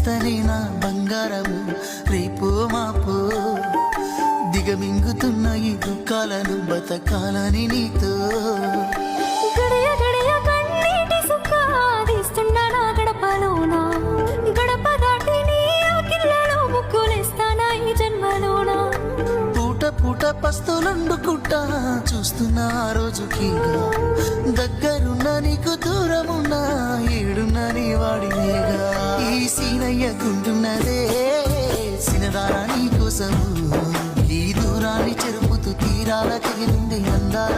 జతనే నా బంగారము రేపో మాపో దిగమింగుతున్న ఈ దుఃఖాలను బతకాలని నీతో గడియ గడియ కన్నీటి సుఖ తీస్తున్నా నా గడపలోనా గడప దాటి నీ ఆకిళ్ళలో ముక్కులేస్తానా ఈ జన్మలోనా పూట పూట పస్తులుండుకుంటా చూస్తున్నా ఆ రోజుకి దగ్గరున్న నీకు దూరమున్నా ఏడున్న నీ వాడినేగా ఈ సీనయ్యకుంటున్నదే సినదారా నీ కోసము ఈ దూరాన్ని చెరుపుతూ తీరాల తెగినుండి అందాల